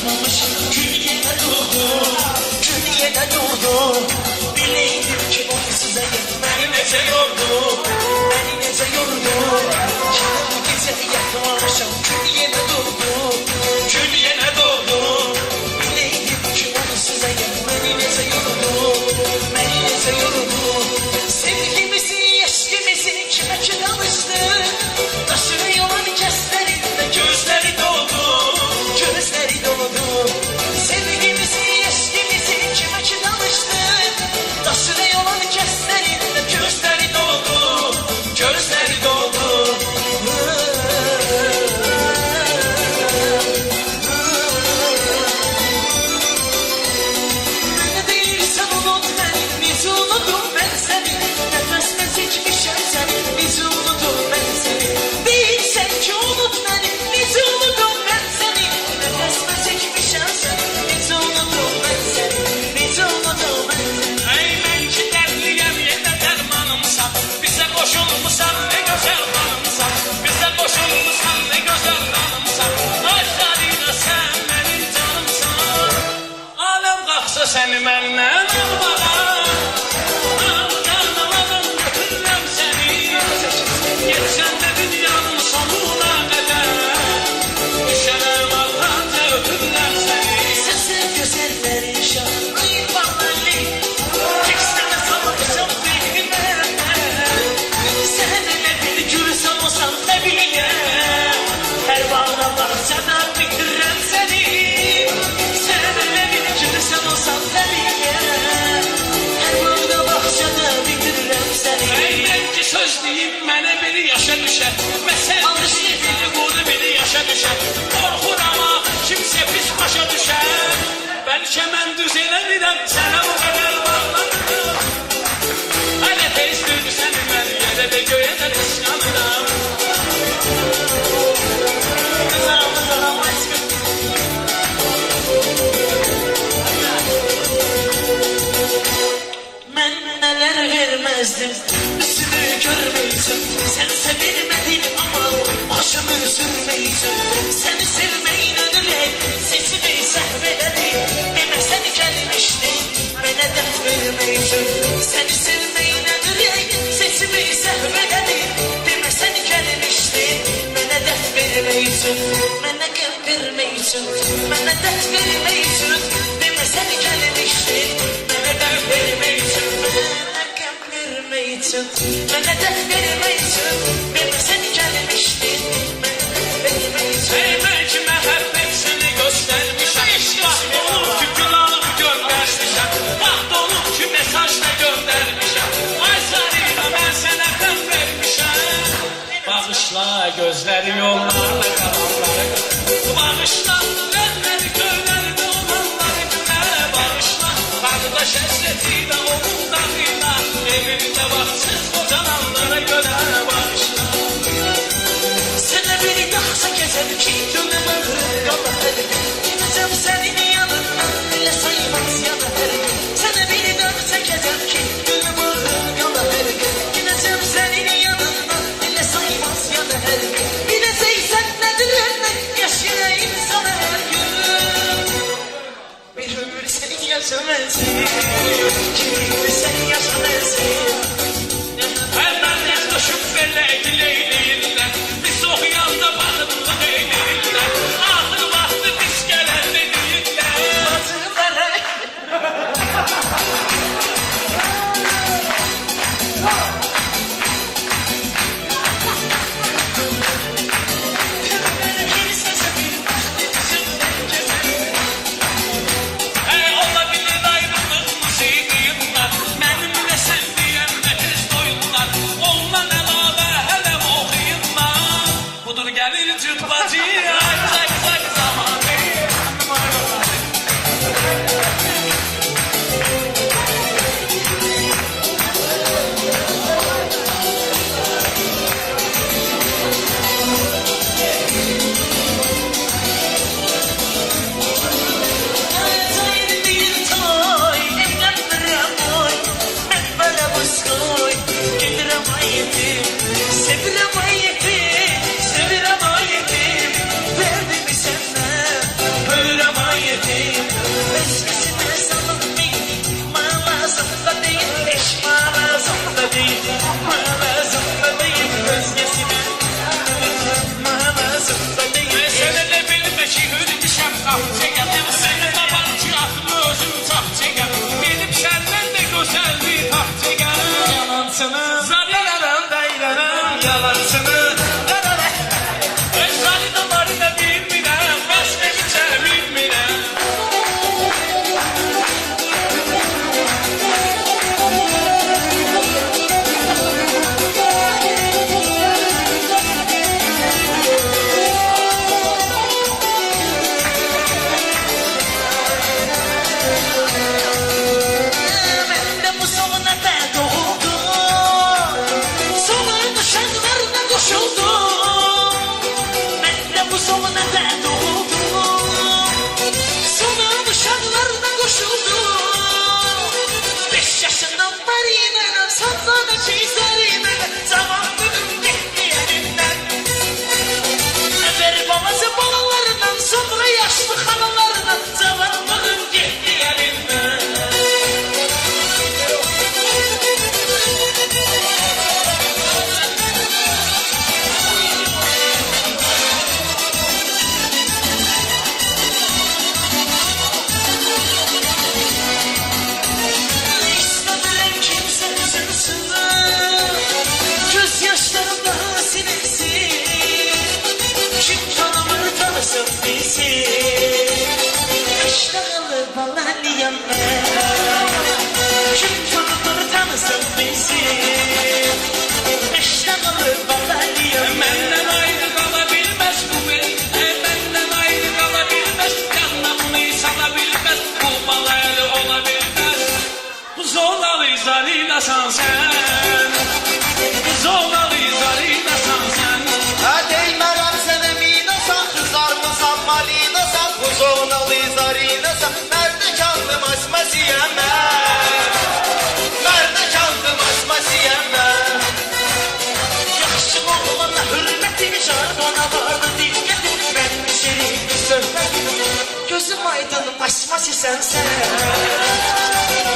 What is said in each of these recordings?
yatmamışım, gül yine doğdu, gül yine doğdu. Bileydim ki onsuz eğer beni nece yordu, beni nece yordu. Bu gece yatmamışım, gül yine doğdu, gül yine doğdu. Bileydim ki onsuz eğer beni nece yordu, beni nece yordu. Sevgimizi, eşkimizi kime çıkamıştı? Taşını yolan keslerinde gözleri doldu, gözleri doldu. Sevgimizi, eşkimizi kime çıkamıştı? Taşını yolan keslerinde gözleri doldu, gözleri doldu. Ne değilsen unut beni, bizi unutum ben seni. Nefesime seçmişim seni, bizi unutum ben seni. Değilsen ki unut beni, bizi unutum ben seni. Nefesime seçmişim seni, bizi unutum ben seni, bizi unutum ben seni. Ey ben ki dertliyem yine dermanımsan, bize koşulmuşsan ne güzel hanımsan, bize koşulmuşsan ne güzel hanımsan. Ay Zarina sen benim canımsan, alem kalksa seni benden almağa. Almadan götürürüm seni, geçsen de dünyanın sonuna kadar. Düşerim Allah'ınca öpürüm seni. Sesi güzel perişan, ay vallahi. Çeksene savaşım beynime. Sen ne bir gül sanırsan ne bileyim. Her bağda bahçada bitiririm seni. Sen ne bir gül sanırsan ne bileyim. Her bağda bahçada bitiririm seni. Ey belki söz deyip mənə biri yaşa düşər. Məsəl biri qurdu biri yaşa düşər. Qorxur ama kimsə pis başa düşər. Bəlkə mən düz eləmirəm sənə bu qədər bağlanırım. Hələ tez düzdü səni mən yerə də göyə də qısqanıram. Kızağım aşkım. Ben neler vermezdim, üstünü görmeysin. Sen sevilmedin ama başımı sürmeysin. Seni sevmeyin ödüle, sesimi sehveledim. Deme seni gelmiştin, bana dert vermeysin. Seni sevmeyin ödüle, sesimi sehveledim. Deme seni gelmiştin, bana dert vermeysin. Bana kalp vermeysin, bana dert vermeysin. Deme seni gelmiştin, bana dert vermeysin. Bana kalp vermeysin, bana dert vermeysin. Deme seni gelmiştin, bana dert vermeysin. Ey belki məhəbbət səni göstərmişəm. Vaxt olur ki günahımı göndərmişəm. Vaxt olur ki mesaj da göndərmişəm. Ay Zarina mən sənə qəm vermişəm. Bağışla gözləri yollarda qalanları. Bağışla gözləri göylərdə olanları günə. Bağışla qardaş həsrəti də oğul dağıyla. Evində vaxtsız qocananlara görə bağışla. Məhəbbətə doğuldum, sonun uşaqlarına qoşuldum. 5 yaşından var imənim, saçlarına çeyizlər imənim, zamanlığım getdi əlimdən. Əvvəl babası balalarından, sonra yaşlı xanalarından, zamanlığım getdi əlimdən. İstəmirəm kimsə üzülsün, göz yaşlarımda silinsin. Kim tanımır tanısın bilsin, qışdalı balalıyam mən. Kim tanımır tanısın bilsin, qışdalı balalıyam mən. Məndən ayrı qala bilməz bu el, məndən ayrı qala bilməz, yanlarını sala bilməz, bu bala əli ola bilməz. Zolalı zalinasan sən, zolalı zalinasan sən. Deymərəm sənə minasan, qızarmısan malinasan, buzovnalı zarinasan, mərdə kandım asmasiyəm mən, mərdə kandım asmasiyəm mən. Yaxşı oğlana hürmətin can, ona vardı diqqətin, mənim şirin söhbətim. Gözüm aydın basması sənsən,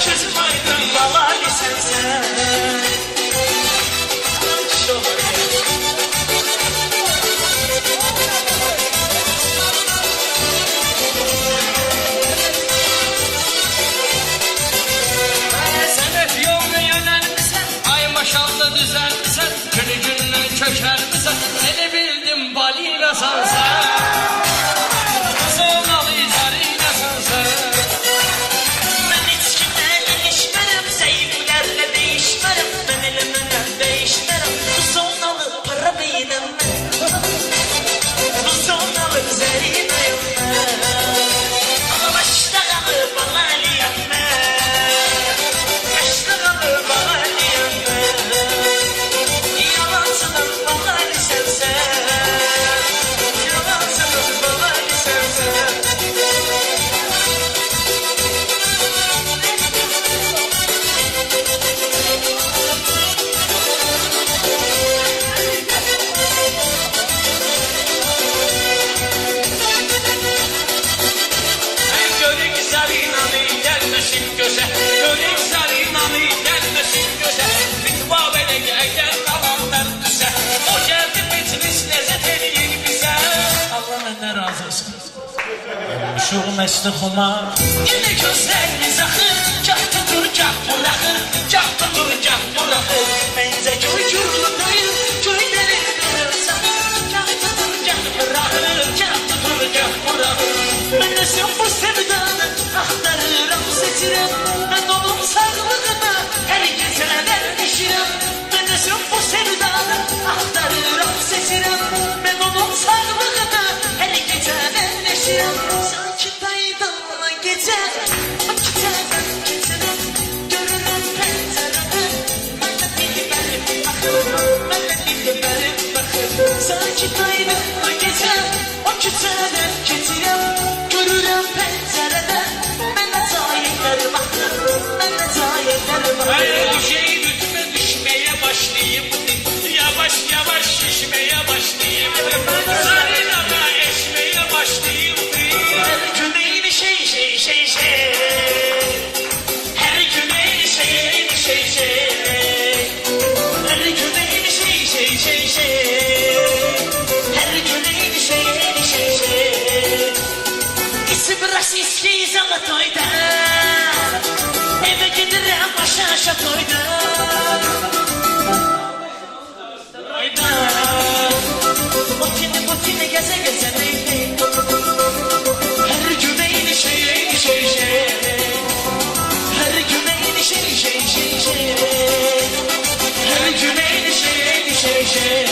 gözüm aydın balali sənsən. Sənət yolda yönəlmisən, ay maşallah düzəlmisən, günü gündən kökəlmisən, səni bildim balinasan sən, zolalı zarinasan sən. Mən heç kimlə ilişmərəm, zəiflərlə deyişmərəm, mən elə mənəm dəyişmərəm, bu zonalı para beynəm mən, bu zonalı zərinəyəm mən, ama başdağalı balalıyam mən, başdağalı balalıyam mən, yalancının balali sənsən, yalancının balali sənsən. Görük zarinanı gəlməsin gözə, görük zarinanı gəlməsin gözə, fitva belə gəl qalanlar düzə, o gəldi bitlis ləzzət eləyir bizə. Allah məndən razı olsun. Şuğ məsli xumar. Yine gözleriniz akır, gah tutur gah bırakır, gah tutur gah bırakır. Benze köy yurtdayım, köylerin kırılsan, gah tutur gah bırakır, gah tutur gah bırakır. Ben de sen bu sevdanı aktarırım, seçirim. Ben onun sağlığına her gece vermişim. Ben de sen bu sevdanı aktarırım, seçirim. Ben onun sağlığına her gece vermişim. Sanki daydım gece, o geceden geceden görünüm pencereden. Ben de dilberim bakırım, ben de dilberim bakırım. Sanki daydım gece, o geceden geceden görünüm pencereden. Ben de zayıflar bakırım, ben de zayıflar Hayır bakırım. bu şey lütfen düşmeye başlayayım, yavaş yavaş şişmeye başlayayım, zarinana eşmeye başlayayım. Her gün aynı şey. Her gün aynı şey. Her gün aynı şey. Her gün aynı şey. İsim rasisti zalatoyda, eve giderim aşağı şatoyda. Otine geze geze neydi? Her gün aynı şey. Her gün aynı şey. Her gün aynı şey.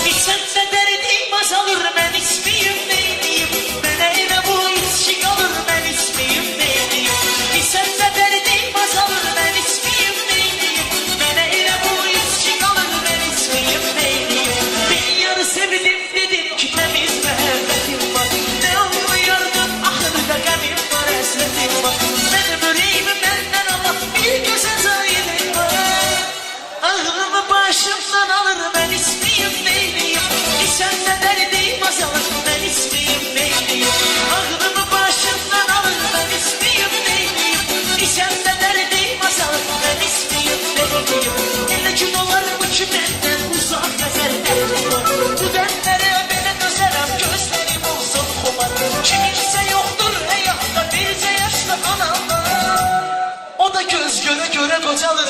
İçsem de derdim azalır, ben ismiyim neyim? Ben eyle bu içki kalır, ben ismiyim neyim? İçsem de derdim azalır, ben ismiyim neyim? Ben eyle bu içki kalır, ben ismiyim neyim? Bir yarı sevdim dedim ki ben göz göre göre kocalır